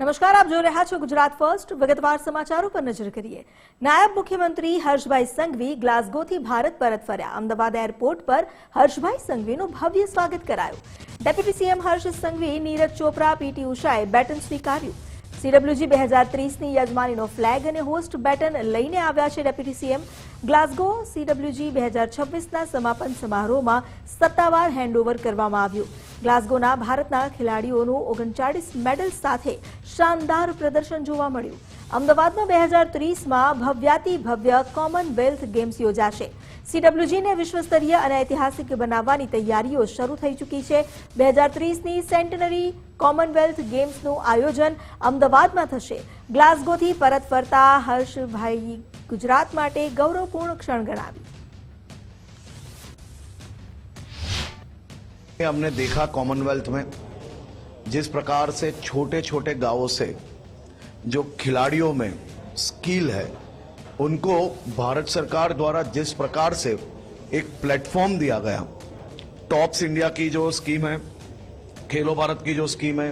નમસ્કાર, આપ જોઈ રહ્યા છો ગુજરાત ફર્સ્ટ. વિગતવાર સમાચારો પર નજર કરીએ. નાયબ મુખ્યમંત્રી હર્ષભાઈ સંઘવી ગ્લાસગોથી ભારત પરત ફર્યા. અમદાવાદ એરપોર્ટ પર હર્ષભાઈ સંઘવીનું ભવ્ય સ્વાગત કરાયું. Deputy CM Harsh Sanghavi, Neeraj Chopra, PT ઉષાએ batten સ્વીકાર્યું. CWG 2030ની યજમાનીનો ફ્લેગ અને હોસ્ટ બેટન લઈને આવ્યા છે ડેપ્યુટી સીએમ. ગ્લાસગો CWG 2026ના સમાપન સમારોહમાં સત્તાવાર હેન્ડઓવર કરવામાં આવ્યું. ગ્લાસગોના ભારતના ખેલાડીઓનું 39 મેડલ સાથે શાનદાર પ્રદર્શન જોવા મળ્યું. અમદાવાદમાં 2030માં ભવ્યાતિ ભવ્ય કોમનવેલ્થ ગેમ્સ યોજાશે. CWGને વિશ્વસ્તરીય અને ઐતિહાસિક બનાવવાની તૈયારીઓ શરૂ થઈ ચૂકી છે. 2030ની સેન્ટેનરી કોમનવેલ્થ ગેમ્સનું આયોજન અમદાવાદમાં થશે. ગ્લાસગોથી પરત ફરતા હર્ષભાઈ ગુજરાત માટે ગૌરવપૂર્ણ क्षण गणावी. हमने देखा कॉमनवेल्थ में जिस प्रकार से छोटे छोटे गांवों से जो खिलाड़ियों में स्किल है उनको भारत सरकार द्वारा जिस प्रकार से एक प्लेटफॉर्म दिया गया, टॉप्स इंडिया की जो स्कीम है, खेलो भारत की जो स्कीम है,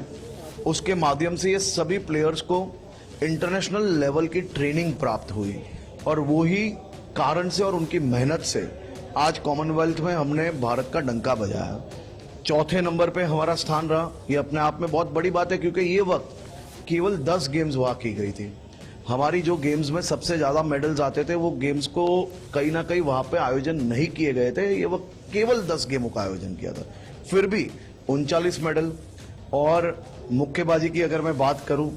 उसके माध्यम से ये सभी प्लेयर्स को इंटरनेशनल लेवल की ट्रेनिंग प्राप्त हुई और वो ही कारण से और उनकी मेहनत से आज कॉमनवेल्थ में हमने भारत का डंका बजाया. चौथे नंबर पे हमारा स्थान रहा. ये अपने आप में बहुत बड़ी बात है क्योंकि ये वक्त केवल 10 गेम्स हुआ की गई थी. हमारी जो गेम्स में सबसे ज्यादा मेडल्स आते थे वो गेम्स को कहीं ना कहीं वहां पे आयोजन नहीं किए गए थे. ये वक्त केवल 10 गेमों का आयोजन किया था. फिर भी 39 मेडल. और मुक्केबाजी की अगर मैं बात करूं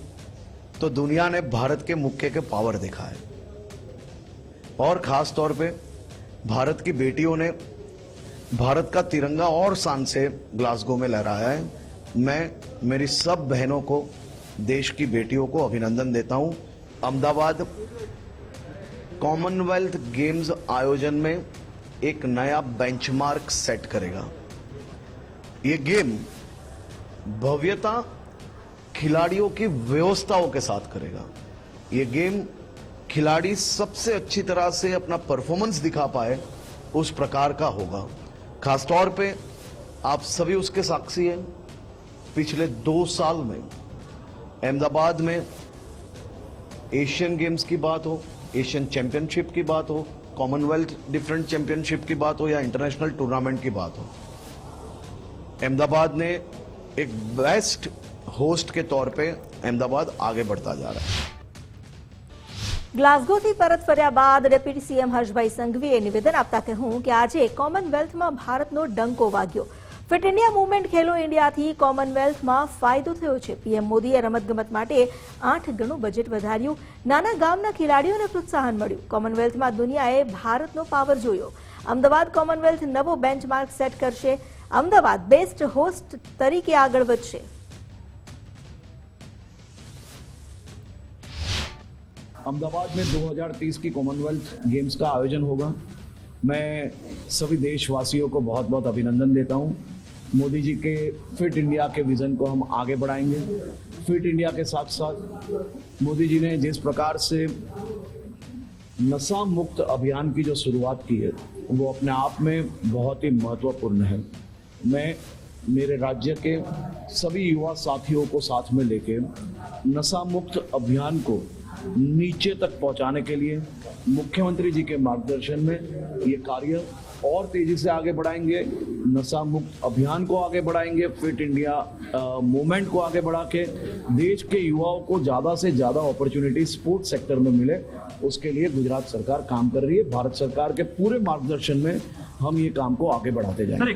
तो दुनिया ने भारत के मुक्के के पावर देखा है और खास तौर पे भारत की बेटियों ने भारत का तिरंगा और शान से ग्लासगो में लहराया है. मैं मेरी सब बहनों को, देश की बेटियों को अभिनंदन देता हूं. अहमदाबाद कॉमनवेल्थ गेम्स आयोजन में एक नया बेंचमार्क सेट करेगा. ये गेम भव्यता खिलाड़ियों की व्यवस्थाओं के साथ करेगा. ये गेम खिलाड़ी सबसे अच्छी तरह से अपना परफॉर्मेंस दिखा पाए उस प्रकार का होगा. खास तौर पे आप सभी उसके साक्षी हैं. पिछले 2 साल में अहमदाबाद में एशियन गेम्स की बात हो, एशियन चैंपियनशिप की बात हो, कॉमनवेल्थ डिफरेंट चैंपियनशिप की बात हो या इंटरनेशनल टूर्नामेंट की बात हो, अहमदाबाद ने एक बेस्ट होस्ट के तौर पे अहमदाबाद आगे बढ़ता जा रहा है. ગ્લાસગોથી પરત ફર્યા બાદ ડેપ્યુટી સીએમ હર્ષભાઈ સંઘવીએ નિવેદન આપતા કહ્યું કે આજે કોમનવેલ્થમાં ભારતનો ડંકો વાગ્યો. ફિટ ઇન્ડિયા મૂવમેન્ટ ખેલો ઇન્ડિયાથી કોમનવેલ્થમાં ફાયદો થયો છે. પીએમ મોદીએ રમતગમત માટે 8 ગણું બજેટ વધાર્યું. નાના ગામના ખેલાડીઓને પ્રોત્સાહન મળ્યું. કોમનવેલ્થમાં દુનિયાએ ભારતનો પાવર જોયો. અમદાવાદ કોમનવેલ્થ નવો બેન્ચમાર્ક સેટ કરશે. અમદાવાદ બેસ્ટ હોસ્ટ તરીકે આગળ વધશે. अहमदाबाद में 2030 की कॉमनवेल्थ गेम्स का आयोजन होगा. मैं सभी देशवासियों को बहुत बहुत अभिनंदन देता हूं. मोदी जी के फिट इंडिया के विजन को हम आगे बढ़ाएंगे. फिट इंडिया के साथ साथ मोदी जी ने जिस प्रकार से नशा मुक्त अभियान की जो शुरुआत की है वो अपने आप में बहुत ही महत्वपूर्ण है. मैं मेरे राज्य के सभी युवा साथियों को साथ में लेके नशा मुक्त अभियान को नीचे तक पहुंचाने के लिए मुख्यमंत्री जी के मार्गदर्शन में ये कार्य और तेजी से आगे बढ़ाएंगे. नशा मुक्त अभियान को आगे बढ़ाएंगे. फिट इंडिया मूवमेंट को आगे बढ़ा के देश के युवाओं को ज्यादा से ज्यादा अपॉर्चुनिटी स्पोर्ट्स सेक्टर में मिले, उसके लिए गुजरात सरकार काम कर रही है. भारत सरकार के पूरे मार्गदर्शन में हम ये काम को आगे बढ़ाते जाएंगे.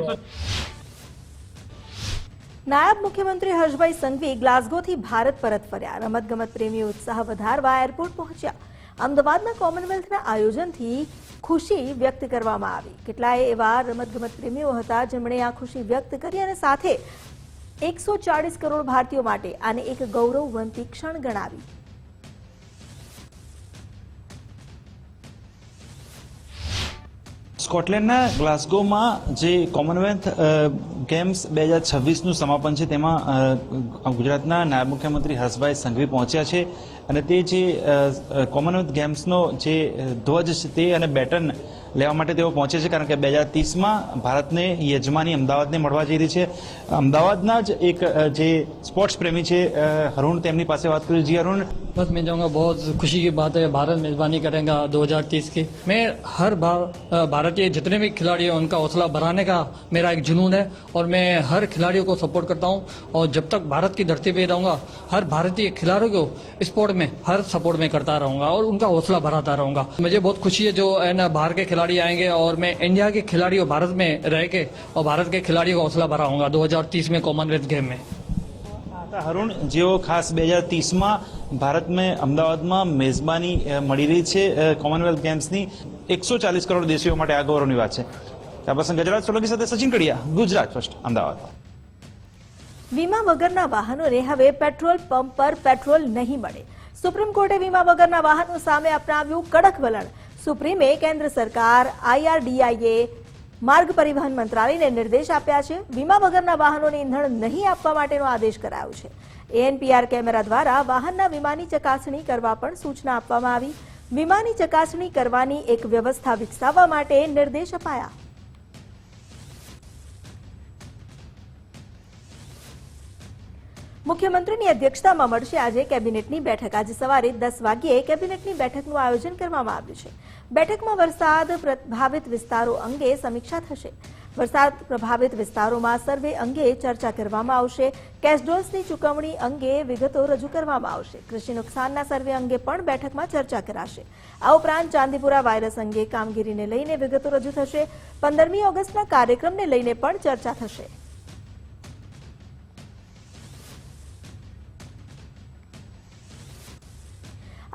નાયબ મુખ્યમંત્રી હર્ષભાઈ સંઘવી ગ્લાસગોથી ભારત પરત ફર્યા. રમતગમત પ્રેમીઓ ઉત્સાહ વધારવા એરપોર્ટ પહોંચ્યા. અમદાવાદના કોમનવેલ્થના આયોજનથી ખુશી વ્યક્ત કરવામાં આવી. કેટલાય એવા રમતગમત પ્રેમીઓ હતા જેમણે આ ખુશી વ્યક્ત કરી અને સાથે 140 કરોડ ભારતીયો માટે આને એક ગૌરવવંતી ક્ષણ ગણાવી. સ્કોટલેન્ડના ગ્લાસગોમાં જે કોમનવેલ્થ ગેમ્સ 2026નું સમાપન છે તેમાં ગુજરાતના નાયબ મુખ્યમંત્રી હર્ષભાઈ સંઘવી પહોંચ્યા છે અને તે જે કોમનવેલ્થ ગેમ્સનો જે ધ્વજ છે તે અને બેટન લેવા માટે તેઓ પહોંચે છે, કારણ કે 2030માં ભારતને યજમાની અમદાવાદને મળવા જઈ રહી છે. અમદાવાદના જ એક જે સ્પોર્ટ્સ પ્રેમી છે હરુણ, તેમની પાસે વાત કરીએ. જી હરુણ, बस मैं जाऊंगा, बहुत खुशी की बात है, भारत मेजबानी करेगा 2030 की. मैं हर भारत के जितने भी खिलाड़ी हैं उनका हौसला बढ़ाने का मेरा एक जुनून है और मैं हर खिलाड़ियों को सपोर्ट करता हूं और जब तक भारत की धरती पे रहूंगा हर भारतीय खिलाड़ियों को स्पोर्ट में हर सपोर्ट में करता रहूंगा और उनका हौसला बढ़ाता रहूंगा. मुझे बहुत खुशी है जो है ना बाहर के खिलाड़ी आएंगे और मैं इंडिया के खिलाड़ियों भारत में रह के और भारत के खिलाड़ियों को हौसला बढ़ाऊंगा 2030 में कॉमनवेल्थ गेम में. હરુણ, જેઓ ખાસ 2030માં ભારતમાં અમદાવાદમાં મેજબાની મળી રહી છે કોમનવેલ્થ ગેમ્સની, 140 કરોડ દેશીઓ માટે આ ગૌરવની વાત છે. આ પ્રસંગે ગજરાજ સોલંકી સાથે સચિન કડિયા, ગુજરાત ફર્સ્ટ, અમદાવાદ. વીમા વગરના વાહનોને હવે પેટ્રોલ પંપ પર પેટ્રોલ નહીં મળે. સુપ્રીમ કોર્ટે વીમા વગરના વાહનો સામે અપનાવ્યું કડક વલણ. સુપ્રીમે કેન્દ્ર સરકાર, IRDAI, માર્ગ પરિવહન મંત્રાલયને નિર્દેશ આપ્યા છે. વીમા વગરના વાહનોને ઇંધણ નહીં આપવા માટેનો આદેશ કરાયો છે. ANPR કેમેરા દ્વારા વાહનના વીમાની ચકાસણી કરવા પણ સૂચના આપવામાં આવી. વીમાની ચકાસણી કરવાની એક વ્યવસ્થા વિકસાવવા માટે નિર્દેશ અપાયા. મુખ્યમંત્રીની અધ્યક્ષતામાં મળશે આજે કેબિનેટની બેઠક. આજે સવારે 10 વાગ્યે કેબિનેટની બેઠકનું આયોજન કરવામાં આવ્યું છે. બેઠકમાં વરસાદ પ્રભાવિત વિસ્તારો અંગે સમીક્ષા થશે. વરસાદ પ્રભાવિત વિસ્તારોમાં સર્વે અંગે ચર્ચા કરવામાં આવશે. કેશડોલ્સની ચૂકવણી અંગે વિગતો રજૂ કરવામાં આવશે. કૃષિ નુકસાનના સર્વે અંગે પણ બેઠકમાં ચર્ચા કરાશે. આ ઉપરાંત ચાંદીપુરા વાયરસ અંગે કામગીરીને લઈને વિગતો રજૂ થશે. 15મી ઓગસ્ટના કાર્યક્રમને લઈને પણ ચર્ચા થશે.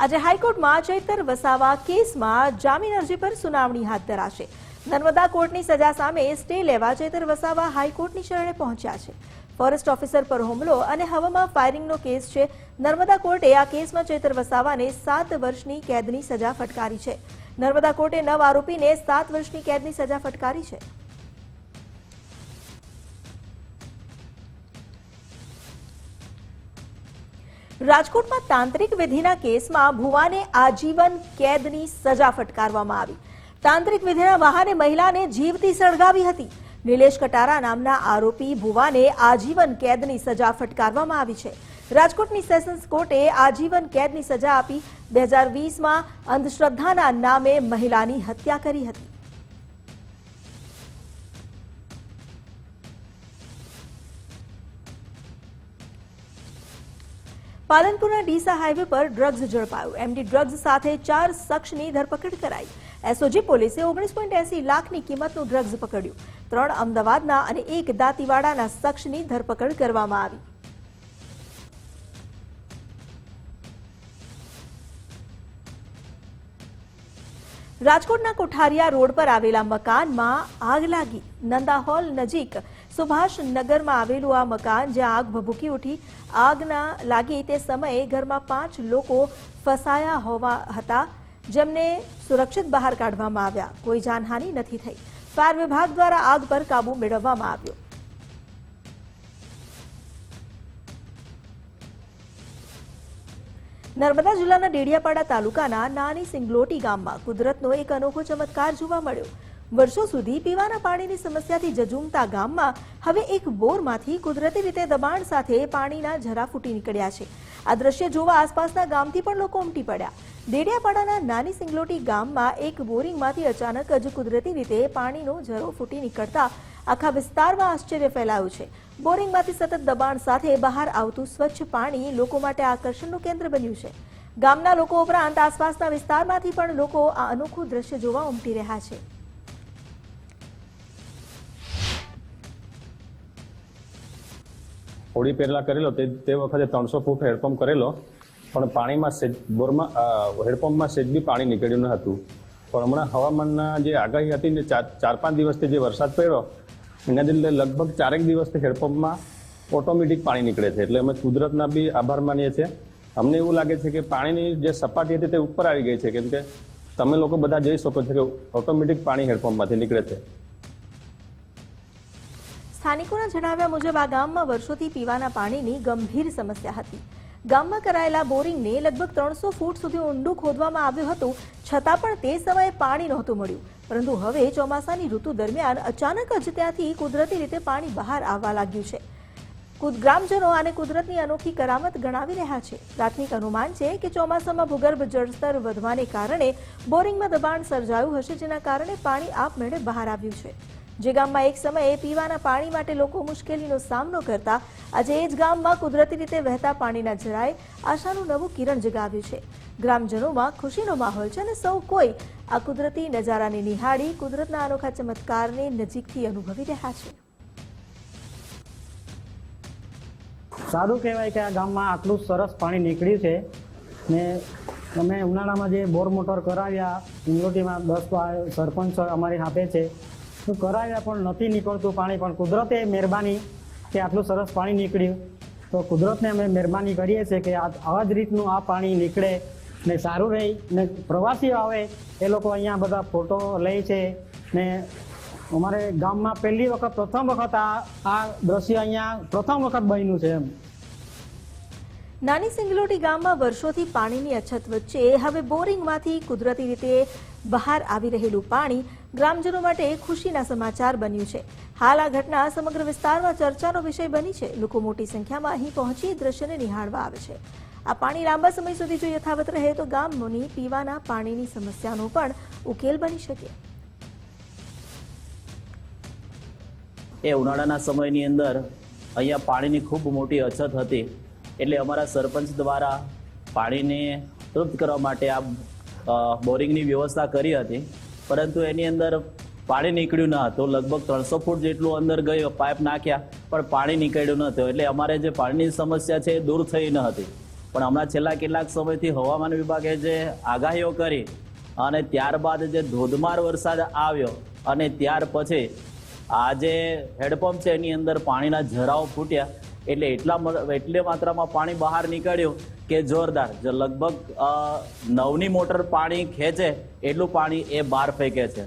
આજે હાઈકોર્ટમાં ચૈતર વસાવા કેસમાં જામીન અરજી પર સુનાવણી હાથ ધરાશે. નર્મદા કોર્ટની સજા સામે સ્ટે લેવા ચૈતર વસાવા હાઈકોર્ટની શરણે પહોંચ્યા છે. ફોરેસ્ટ ઓફિસર પર હુમલો અને હવામાં ફાયરિંગનો કેસ છે. નર્મદા કોર્ટે આ કેસમાં ચૈતર વસાવાને 7 વર્ષની કેદની સજા ફટકારી છે. નર્મદા કોર્ટે 9 આરોપીને 7 વર્ષની કેદની સજા ફટકારી છે. રાજકોટમાં તાંત્રિક વિધિના કેસમાં ભુવાને આજીવન કેદની સજા ફટકારવામાં આવી. તાંત્રિક વિધિના બહાને મહિલાને જીવતી સળગાવી હતી. નિલેશ કટારા નામના આરોપી ભુવાને આજીવન કેદની સજા ફટકારવામાં આવી છે. રાજકોટની સેશન્સ કોર્ટે આજીવન કેદની સજા આપી. 2020માં અંધશ્રદ્ધાના નામે મહિલાની હત્યા કરી હતી. પાલનપુરના ડીસા હાઈવે પર ડ્રગ્સ ઝડપાયું. એમડી ડ્રગ્સ સાથે 4 શખ્સની ધરપકડ કરાઈ. એસઓજી પોલીસે 19.80 લાખની કિંમતનું ડ્રગ્સ પકડ્યું. 3 અમદાવાદના અને 1 દાંતીવાડાના શખ્સની ધરપકડ કરવામાં આવી. રાજકોટના કોઠારિયા રોડ પર આવેલા મકાનમાં આગ લાગી. નંદા હોલ નજીક સુભાષનગરમાં આવેલું આ મકાન જ્યાં આગ ભભૂકી ઉઠી. આગના લાગી તે સમયે ઘરમાં 5 લોકો ફસાયા હોવા હતા, જેમને સુરક્ષિત બહાર કાઢવામાં આવ્યા. કોઈ જાનહાનિ નથી થઈ. ફાયર વિભાગ દ્વારા આગ પર કાબુ મેળવવામાં આવ્યો. નર્મદા જિલ્લાના ડેડિયાપાડા તાલુકાના નાની સિંગલોટી ગામમાં કુદરતનો એક અનોખો ચમત્કાર જોવા મળ્યો. વર્ષો સુધી પીવાના પાણીની સમસ્યાથી ઝઝૂમતા ગામમાં હવે એક બોરમાંથી કુદરતી રીતે દબાણ સાથે પાણીના ઝરા ફૂટી નીકળ્યા છે. આ દ્રશ્ય જોવા આસપાસના ગામથી પણ લોકો ઉમટી પડ્યા. ડેડિયાપાડાના નાની સિંગલોટી ગામમાં એક બોરિંગમાંથી અચાનક જ કુદરતી રીતે પાણીનો ઝરો ફૂટી નીકળતા આખા વિસ્તારમાં આશ્ચર્ય ફેલાયું છે. બોરિંગમાંથી સતત દબાણ સાથે બહાર આવતું સ્વચ્છ પાણી લોકો માટે આકર્ષણનું કેન્દ્ર બન્યું છે. ગામના લોકો ઉપરાંત આસપાસના વિસ્તારમાંથી પણ લોકો આ અનોખું દ્રશ્ય જોવા ઉમટી રહ્યા છે. હોળી પહેલા કરેલો તે વખતે 300 ફૂટ હેડપંપ કરેલો, પણ પાણીમાં બોરમાં હેડપંપમાં સેજ બી પાણી નીકળ્યું ન હતું. પણ હમણાં હવામાનના જે આગાહી હતી ને 4-5 દિવસથી જે વરસાદ પડ્યો એના લીધે લગભગ 4 દિવસથી હેડપંપમાં ઓટોમેટિક પાણી નીકળે છે. એટલે અમે કુદરતના બી આભાર માનીએ છીએ. અમને એવું લાગે છે કે પાણીની જે સપાટી હતી તે ઉપર આવી ગઈ છે, કેમ કે તમે લોકો બધા જોઈ શકો છો કે ઓટોમેટિક પાણી હેડપંપમાંથી નીકળે છે. સ્થાનિકોના જણાવ્યા મુજબ આ ગામમાં વર્ષોથી પીવાના પાણીની ગંભીર સમસ્યા હતી. ગામમાં કરાયેલા બોરિંગને લગભગ 300 ફૂટ સુધી ઊંડું ખોદવામાં આવ્યું હતું, છતાં પણ તે સમયે પાણી નહોતું મળ્યું. પરંતુ હવે ચોમાસાની ઋતુ દરમિયાન અચાનક જ ત્યાંથી કુદરતી રીતે પાણી બહાર આવવા લાગ્યું છે. ગ્રામજનો આને કુદરતની અનોખી કરામત ગણાવી રહ્યા છે. પ્રાથમિક અનુમાન છે કે ચોમાસામાં ભૂગર્ભ જળસ્તર વધવાને કારણે બોરિંગમાં દબાણ સર્જાયું હશે, જેના કારણે પાણી આપમેળે બહાર આવ્યું છે. જે ગામમાં એક સમયે પીવાના પાણી માટે લોકો મુશ્કેલીનો સામનો કરતા, આજે એ જ ગામમાં કુદરતી રીતે વહેતા પાણીના જરાએ આશાનું નવું કિરણ જગાવ્યું છે. ગ્રામજનોમાં ખુશીનો માહોલ છે અને સૌ કોઈ આ કુદરતી નજારાને નિહાળી કુદરતના અનોખા ચમત્કારને નજીકથી અનુભવી રહ્યા છે. સારું કહેવાય કે આ ગામમાં આટલું સરસ પાણી નીકળ્યું છે ને અમે ઉનાળામાં જે બોર મોટર કરાવ્યા ઇન્લોટીમાં 10 સરપંચ અમારી આપે છે તો કરાવ્યા પણ નથી નીકળતું પાણી, પણ કુદરતે મહેરબાની કે આટલું સરસ પાણી નીકળ્યું. તો કુદરતને અમે મહેરબાની કરીએ છીએ કે આવા જ રીતનું આ પાણી નીકળે ને સારું રહે ને પ્રવાસીઓ આવે એ લોકો અહીંયા બધા ફોટો લે છે ને અમારે ગામમાં પ્રથમ વખત આ દ્રશ્ય અહીંયા પ્રથમ વખત બન્યું છે. નાની સિંગલોટી ગામમાં વર્ષોથી પાણીની અછત વચ્ચે હવે બોરિંગમાંથી કુદરતી રીતે બહાર આવી રહેલું પાણી ગ્રામજનો માટે ખુશીના સમાચાર બન્યું છે. હાલ આ ઘટના સમગ્ર વિસ્તારમાં ચર્ચાનો વિષય બની છે. લોકો મોટી સંખ્યામાં અહીં પહોંચી દ્રશ્યને નિહાળવા આવે છે. આ પાણી લાંબા સમય સુધી જો યથાવત રહે તો ગામોની પીવાના પાણીની સમસ્યાનો પણ ઉકેલ બની શકે. એ ઉનાળાના સમયની અંદર અહીંયા પાણીની ખૂબ મોટી અછત હતી, એટલે અમારા સરપંચ દ્વારા પાણીને તૃપ્ત કરવા માટે આ બોરિંગની વ્યવસ્થા કરી હતી, પરંતુ એની અંદર પાણી નીકળ્યું ન હતું. લગભગ 300 ફૂટ જેટલું અંદર ગયો, પાઇપ નાખ્યા પણ પાણી નીકળ્યું ન હતું. એટલે અમારે જે પાણીની સમસ્યા છે એ દૂર થઈ ન હતી. પણ હમણાં છેલ્લા કેટલાક સમયથી હવામાન વિભાગે જે આગાહીઓ કરી અને ત્યારબાદ જે ધોધમાર વરસાદ આવ્યો અને ત્યાર પછી આ જે હેડપંપ છે એની અંદર પાણીના ઝરાઓ ફૂટ્યા, એટલે એટલી માત્રામાં પાણી બહાર નીકળ્યું કે જોરદાર, લગભગ 9ની મોટર પાણી ખેંચે એટલું પાણી એ બહાર ફેંકે છે.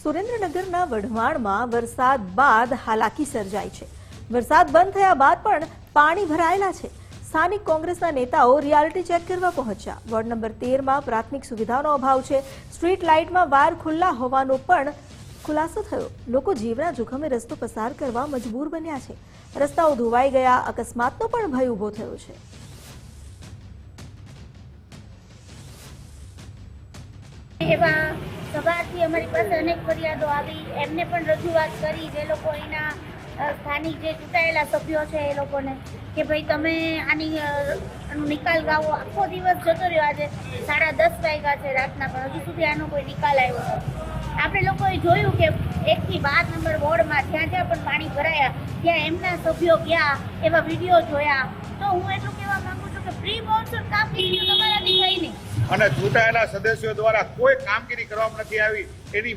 સુરેન્દ્રનગરના વઢવાણમાં વરસાદ બાદ હાલાકી સર્જાઈ છે. વરસાદ બંધ થયા બાદ પણ પાણી ભરાયેલા છે. સ્થાનિક કોંગ્રેસના નેતાઓ રિયાલિટી ચેક કરવા પહોંચ્યા. વોર્ડ નંબર 13માં પ્રાથમિક સુવિધાનો અભાવ છે. સ્ટ્રીટ લાઇટમાં વાયર ખુલ્લા હોવાનો પણ ખુલાસો થયો. લોકો જીવના જોખમે રસ્તો પસાર કરવા મજબૂર બન્યા છે. રસ્તાઓ ધોવાઈ ગયા, અકસ્માતનો પણ ભય ઊભો થયો છે. એવા સવારથી અમારી પાસે અનેક ફરિયાદો આવી, એમને પણ રજૂઆત કરી જે લોકો અહીંના સ્થાનિક જે ચૂંટાયેલા સભ્યો છે એ લોકોને કે ભાઈ તમે આનો નિકાલ લાવો. આખો દિવસ જતો રહ્યો, આજે 10:30 વાગ્યા છે રાતના, પણ હજુ સુધી આનો કોઈ નિકાલ આવ્યો નથી. આપણે લોકોએ જોયું કે 1 થી 12 નંબર વોર્ડમાં જ્યાં જ્યાં પણ પાણી ભરાયા ત્યાં એમના સભ્યો ગયા, એવા વિડીયો જોયા. તો હું એટલું કહેવા માંગુ છું કે પ્રી મોન્સૂન કામગીરી તમારાથી થઈ નહીં અને ચૂંટાયેલા સદસ્યો દ્વારા કોઈ કામગીરી કરવામાં નથી આવી, એની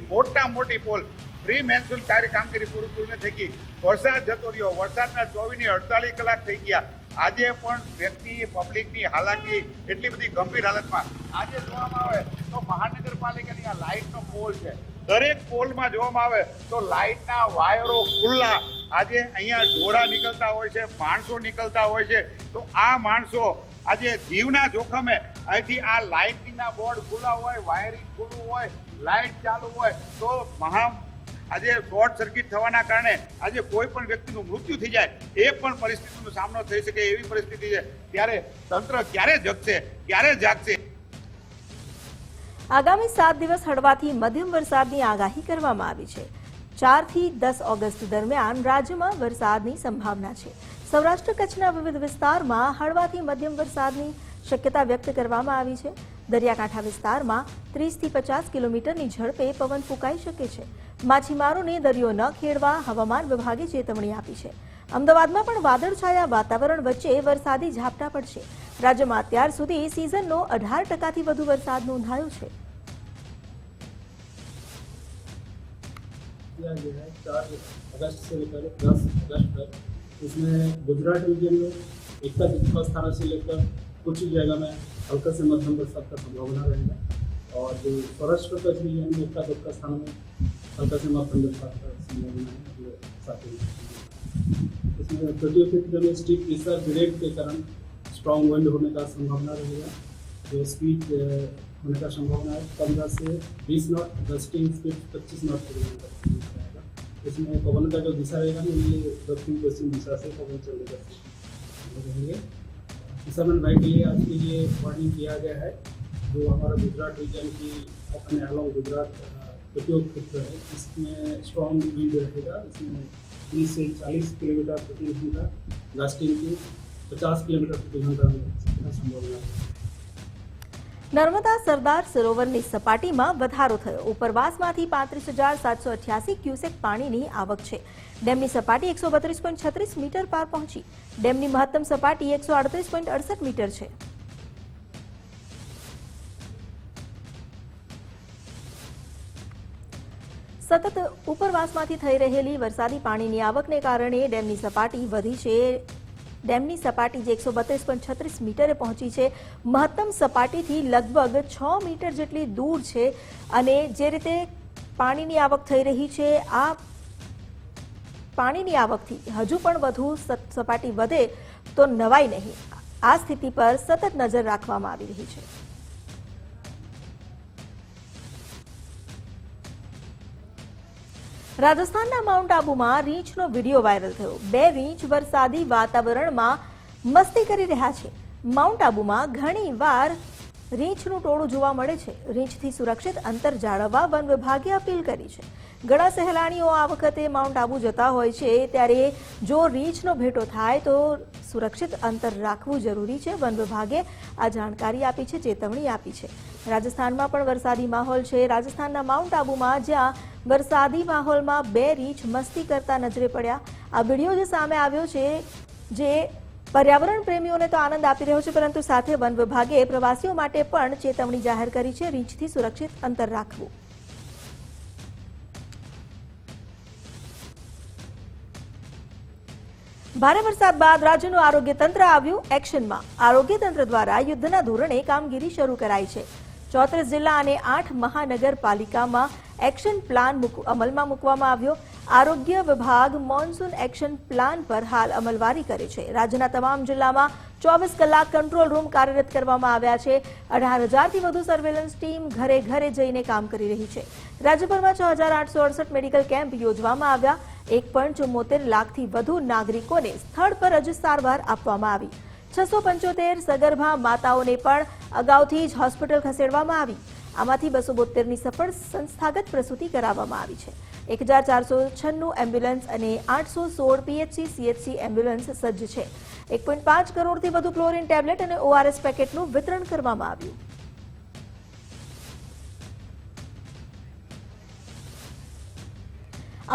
મોટી પોલ. પ્રી મોન્સૂન કામગીરી પૂરી થઈ ગઈ, વરસાદ જતો રહ્યો, વરસાદના 24 ની 48 કલાક થઈ ગયા. આજે પણ વ્યક્તિ પબ્લિકની હાલાકી એટલી બધી ગંભીર હાલતમાં. આજે જોવામાં આવે તો મહાનગરપાલિકાની આ લાઇટનો પોલ છે, દરેક પોલમાં જોવામાં આવે તો લાઇટના વાયરો ખુલ્લા. આજે અહીંયા ઢોરા નીકળતા હોય છે, માણસો નીકળતા હોય છે, તો આ માણસો આજે જીવના જોખમે અહીંથી આ લાઇટિંગના બોર્ડ ખુલ્લા હોય, વાયરિંગ ખુલ્લું હોય, લાઇટ ચાલુ હોય તો આજે શોર્ટ સર્કિટ થવાના કારણે આજે કોઈ પણ વ્યક્તિનું મૃત્યુ થઈ જાય એ પણ પરિસ્થિતિનો સામનો થઈ શકે એવી પરિસ્થિતિ છે. ત્યારે તંત્ર ક્યારે જગશે, ક્યારે જાગશે? આગામી 7 દિવસ હળવાથી મધ્યમ વરસાદની આગાહી કરવામાં આવી છે. 4 થી 10 ઓગસ્ટ દરમિયાન રાજ્યમાં વરસાદની સંભાવના છે. સૌરાષ્ટ્ર કચ્છના વિવિધ વિસ્તારમાં હળવાથી મધ્યમ વરસાદની શક્યતા વ્યક્ત કરવામાં આવી છે. દરિયાકાંઠા વિસ્તારમાં 30 થી 50 કિલોમીટરની ઝડપે પવન ફૂંકાઈ શકે છે. માછીમારોને દરિયો ન ખેડવા હવામાન વિભાગે ચેતવણી આપી છે. અમદાવાદમાં પણ વાદળછાયા વાતાવરણ વચ્ચે વરસાદી ઝાપટા પડશે. રાજ્યમાં અત્યાર સુધી સિઝનનો 18% વધુ વરસાદ નોંધાયો છે. 4 अगस्त से लेकर 10 अगस्त तक इसमें गुजरात रीजन में एक स्थानों से लेकर कुछ जगह में हल्का से मध्यम बरसात का संभावना रहेगा और जो सौराष्ट्र कच्छ रीजन में एक स्थानों में हल्का से मध्यम बरसात का संभावना है. इसमें 30 किलोमीटर स्टीप प्रेशर ग्रेड के कारण स्ट्रॉन्ग विंड होने का संभावना रहेगा. जो स्पीड होने का संभावना है। 15 से 20 नॉट, गस्टिंग स्पीड 25 नॉट तक रहेगा। इसमें पवन का जो दिशा रहेगा ना, ये दक्षिण पश्चिम दिशा से पवन चलने का रहेंगे। फिशरमैन भाई के लिए आज के लिए वार्निंग किया गया है, जो हमारा गुजरात रीजन की अपने अलॉन्ग गुजरात उपयोग क्षेत्र है, इसमें स्ट्रॉन्ग विंड रहेगा। इसमें 30 से 40 किलोमीटर प्रति घंटा, गस्टिंग की 50 किलोमीटर प्रति घंटा में संभावना है। નર્મદા સરદાર સરોવરની સપાટીમાં વધારો થયો. ઉપરવાસમાંથી 35,788 ક્યુસેક પાણીની આવક છે. ડેમની સપાટી 132.36 મીટર પાર પહોંચી. ડેમની મહત્તમ સપાટી 138.68 મીટર છે. સતત ઉપરવાસમાંથી થઈ રહેલી વરસાદી પાણીની આવકને કારણે ડેમની સપાટી વધી છે. ડેમની સપાટી જે 132.36 મીટરે પહોંચી છે, મહત્તમ સપાટીથી લગભગ 6 મીટર જેટલી દૂર છે. અને જે રીતે પાણીની આવક થઈ રહી છે, આ પાણીની આવકથી હજુ પણ વધુ સપાટી વધે તો નવાઈ નહીં. આ સ્થિતિ પર સતત નજર રાખવામાં આવી રહી છે. રાજસ્થાનના માઉન્ટ આબુમાં રીંછનો વિડીયો વાયરલ થયો. 2 રીંછ વરસાદી વાતાવરણમાં મસ્તી કરી રહ્યા છે. માઉન્ટ આબુમાં ઘણીવાર રીંછનું ટોળું જોવા મળે છે. રીંછથી સુરક્ષિત અંતર જાળવવા વન વિભાગે અપીલ કરી છે. ઘણા સહેલાણીઓ આ વખતે માઉન્ટ આબુ જતા હોય છે, ત્યારે જો રીંછનો ભેટો થાય તો સુરક્ષિત અંતર રાખવું જરૂરી છે. વન વિભાગે આ જાણકારી આપી છે, ચેતવણી આપી છે. રાજસ્થાનમાં પણ વરસાદી માહોલ છે. રાજસ્થાનના માઉન્ટ આબુમાં જ્યાં વરસાદી માહોલમાં 2 રીંછ મસ્તી કરતા નજરે પડ્યા. આ વિડીયો જે સામે આવ્યો છે, જે પર્યાવરણ પ્રેમીઓને તો આનંદ આપી રહ્યો છે, પરંતુ સાથે વન વિભાગે પ્રવાસીઓ માટે પણ ચેતવણી જાહેર કરી છે. રીંછથી સુરક્ષિત અંતર રાખવું. ભારે વરસાદ બાદ રાજ્યનું આરોગ્ય તંત્ર આવ્યું એક્શનમાં. આરોગ્ય તંત્ર દ્વારા યુદ્ધના ધોરણે કામગીરી શરૂ કરાઈ છે. 34 જિલ્લા અને 8 મહાનગરપાલિકામાં એક્શન પ્લાન અમલમાં મૂકવામાં આવ્યો. આરોગ્ય વિભાગ મોન્સૂન એક્શન પ્લાન પર હાલ અમલવારી કરે છે. રાજ્યના તમામ જિલ્લામાં 24 કલાક કંટ્રોલ રૂમ કાર્યરત કરવામાં આવ્યા છે. 18,000થી વધુ સર્વેલન્સ ટીમ ઘરે ઘરે જઈને કામ કરી રહી છે. રાજ્યભરમાં 6,868 મેડિકલ કેમ્પ યોજવામાં આવ્યા. 1.74 લાખથી વધુ નાગરિકોને સ્થળ પર જ સારવાર આપવામાં આવી. 675 સગર્ભા માતાઓને પણ અગાઉથી જ હોસ્પિટલ ખસેડવામાં આવી. આમાંથી 272ની સફળ સંસ્થાગત પ્રસૂતિ કરાવવામાં આવી છે. 1,496 એમ્બ્યુલન્સ અને 816 પીએચસી સીએચસી એમ્બ્યુલન્સ સજ્જ છે. 1.5 કરોડથી વધુ ક્લોરીન ટેબ્લેટ અને ઓઆરએસ પેકેટનું વિતરણ કરવામાં આવ્યું.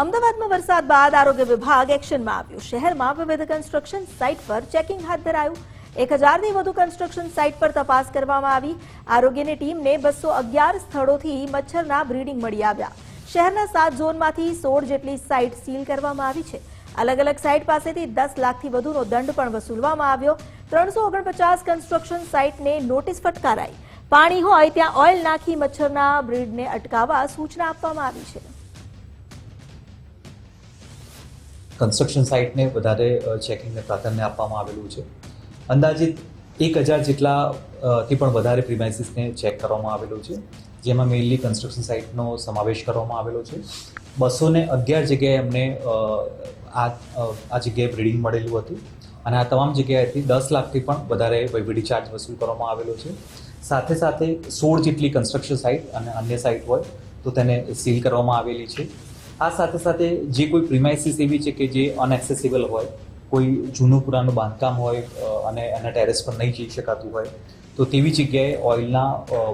અમદાવાદમાં વરસાદ બાદ આરોગ્ય વિભાગ એક્શનમાં આવ્યું. શહેરમાં વિવિધ કન્સ્ટ્રક્શન સાઇટ પર ચેકિંગ હાથ ધરાયું. 1,000થી વધુ કન્સ્ટ્રક્શન સાઇટ પર તપાસ કરવામાં આવી. આરોગ્યની ટીમને 211 સ્થળોથી મચ્છરના બ્રીડિંગ મળી આવ્યા. શહેરના 7 ઝોનમાંથી 16 જેટલી સાઇટ સીલ કરવામાં આવી છે. અલગ અલગ સાઇટ પાસેથી 10 લાખથી વધુનો દંડ પણ વસૂલવામાં આવ્યો. 349 કન્સ્ટ્રક્શન સાઇટને નોટિસ ફટકારાઈ. પાણી હોય ત્યાં ઓઇલ નાખી મચ્છરના બ્રીડને અટકાવવા સૂચના આપવામાં આવી છે. કન્સ્ટ્રક્શન સાઇટને વધારે ચેકિંગને પ્રાધાન્ય આપવામાં આવેલું છે. અંદાજિત 1,000 જેટલા થી પણ વધારે પ્રિમાઇસીસને ચેક કરવામાં આવેલું છે, જેમાં મેઇનલી કન્સ્ટ્રક્શન સાઇટનો સમાવેશ કરવામાં આવેલો છે. 211 જગ્યાએ અમને આ જગ્યાએ બ્રીડિંગ મળેલું હતું અને આ તમામ જગ્યાએથી 10 લાખથી પણ વધારે વહીવટી ચાર્જ વસૂલ કરવામાં આવેલો છે. સાથે સાથે 16 જેટલી કન્સ્ટ્રક્શન સાઇટ અને અન્ય સાઇટ હોય તો તેને સીલ કરવામાં આવેલી છે. આ સાથે સાથે જે કોઈ પ્રિમાઇસીસ એવી છે કે જે અનએક્સેસિબલ હોય, કોઈ જૂનું પુરાનું બાંધકામ હોય અને એના ટેરેસ પર નહીં જઈ શકાતું હોય, તો તેવી જગ્યાએ ઓઇલના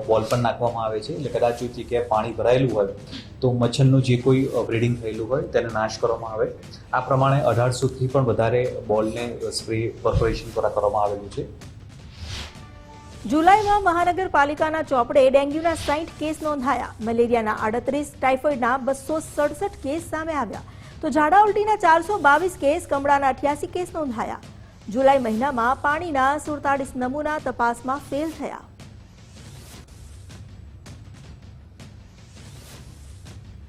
બોલ પણ નાખવામાં આવે છે. એટલે કદાચ જો જગ્યાએ પાણી ભરાયેલું હોય તો મચ્છરનું જે કોઈ બ્રીડિંગ થયેલું હોય તેને નાશ કરવામાં આવે. આ પ્રમાણે 1,800થી પણ વધારે બોલને સ્પ્રે કોર્પોરેશન દ્વારા કરવામાં આવેલું છે. જુલાઈમાં મહાનગરપાલિકાના ચોપડે ડેન્ગ્યુના 60 કેસ નોંધાયા. મલેરિયાના 38, ટાઇફોઇડના 267 કેસ સામે આવ્યા. તો ઝાડા ઉલટીના 422 કેસ, કમળાના 88 કેસ નોંધાયા. જુલાઈ મહિનામાં પાણીના 47 નમૂના તપાસમાં ફેલ થયા.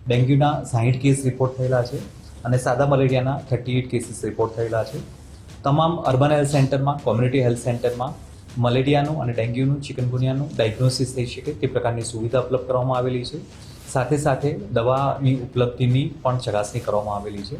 ડેન્ગ્યુના 60 કેસ રિપોર્ટ થયેલા છે અને સાદા મલેરિયાના 38 કેસીસ રિપોર્ટ થયેલા છે. તમામ અર્બન હેલ્થ સેન્ટરમાં, કોમ્યુનિટી હેલ્થ સેન્ટરમાં મલેરિયાનું અને ડેન્ગ્યુનું ચિકનગુનિયાનું ડાયગ્નોસિસ થઈ શકે તે પ્રકારની સુવિધા ઉપલબ્ધ કરવામાં આવેલી છે. સાથે સાથે દવાની ઉપલબ્ધિની પણ ચકાસણી કરવામાં આવેલી છે.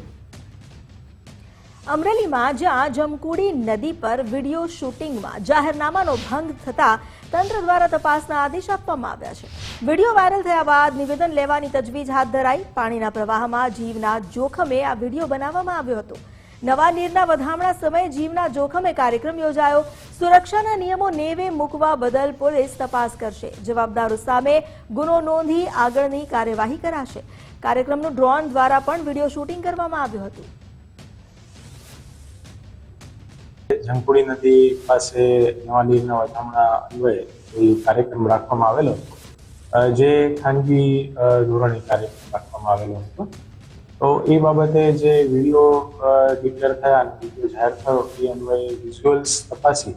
અમરેલીમાં જ્યાં જમકુડી નદી પર વિડીયો શૂટિંગમાં જાહેરનામાનો ભંગ થતા તંત્ર દ્વારા તપાસના આદેશ આપવામાં આવ્યા છે. વિડીયો વાયરલ થયા બાદ નિવેદન લેવાની તજવીજ હાથ ધરાઈ. પાણીના પ્રવાહમાં જીવના જોખમે આ વિડીયો બનાવવામાં આવ્યો હતો. નવા નીરના વધામણા સમયે જીવના જોખમે કાર્યક્રમ યોજાયો. સુરક્ષાના નિયમો નેવે મૂકવા બદલ પોલીસ તપાસ કરશે. જવાબદારો સામે ગુનો નોંધી આગળની કાર્યવાહી કરાશે. કાર્યક્રમનું ડ્રોન દ્વારા પણ વિડીયો શૂટિંગ કરવામાં આવ્યું હતું. જમકુડી નદી પાસે નવા નીરના વધામણા અન્વયે એ કાર્યક્રમ રાખવામાં આવેલો હતો, જે ખાનગી ધોરણે કાર્યક્રમ રાખવામાં આવેલો હતો. તો એ બાબતે જે વિડીયો ડિક્લેર થયા અને વિડીયો જાહેર થયો એ અન્વયે વિઝ્યુઅલ્સ તપાસી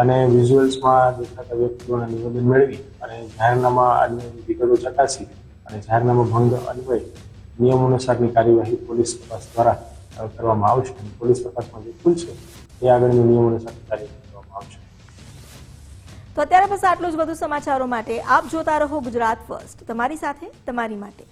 અને વિઝ્યુઅલ્સમાં દેખાતા વ્યક્તિઓના નિવેદન મેળવી અને જાહેરનામા અન્વયની વિગતો ચકાસી અને જાહેરનામા ભંગ અન્વયે નિયમ અનુસારની કાર્યવાહી પોલીસ તપાસ દ્વારા કરવામાં આવશે. પોલીસ તપાસમાં જે ખુલશે એ આગળની નિયમ અનુસાર કાર્યવાહી કરવામાં આવશે. તો અત્યારે બસ આટલું જ. વધુ સમાચારો માટે આપ જોતા રહો ગુજરાત ફર્સ્ટ, તમારી સાથે તમારી માટે.